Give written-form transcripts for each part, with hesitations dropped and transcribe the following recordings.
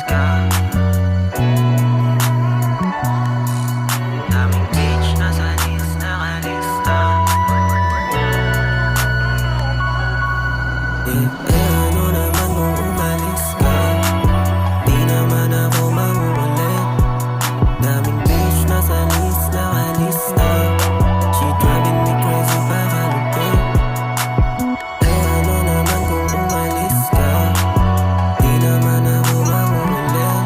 ka. Daming beach nasa list, nakalista. Ano naman kung umalis ka? Di naman ako mauulit. Daming beach nasa list, nakalista. She driving me crazy pakalupit. Ano naman kung umalis ka? Di naman ako mauulit.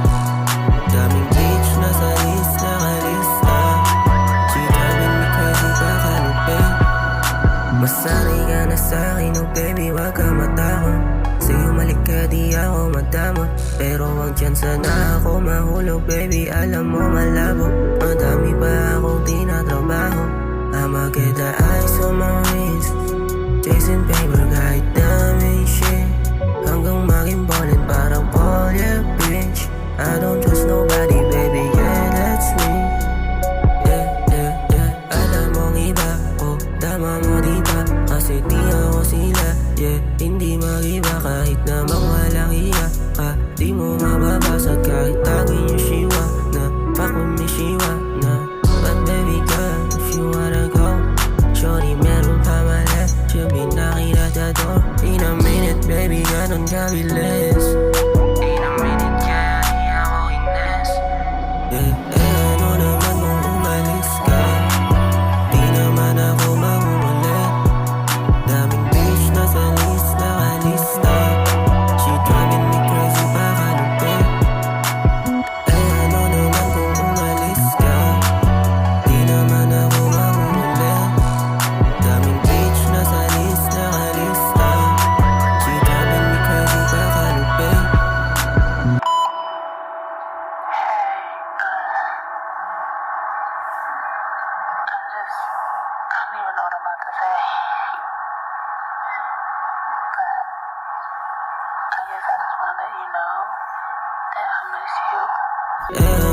Daming beach nasa list, nakalista. She driving me crazy pakalupit. Masanay ka na sa'kin, oh baby, wag ka matakot. Sa'yo malik ka, di ako madamot. Pero wag dyan sana ako mahulog, baby, alam mo malabo. Madami pa akong tinatrabaho. I'ma get the eyes on my wrist, chasing paper kahit daming shit. Hanggang maging ballin' parang Paul, yeah, bitch. I don't trust nobody, baby, yeah, that's me. Yeah, yeah, yeah. Alam mong iba, oh, dama mo diba? Kasi di ako sila, yeah. Hindi mag-iba kahit namang walang iya ka. Di mo mababasag kahit tagin yung shiwa na fuck with me, shiwa na. But baby girl, if you wanna go, shorty meron pa mali. She'll be knocking at the door in a minute, baby, ganun kabilis. In a minute, kaya di ako ines. Yeah, ano naman kung umalis ka? Di naman ako mauulit. Daming beach nasa list, nakalista. She driving me crazy pakalupit. Ano naman kung umalis ka? Di naman ako mauulit. Daming beach nasa list, nakalista. She driving me crazy pakalupit. I don't even know what I'm about to say. But I guess I just want to let you know that I miss you.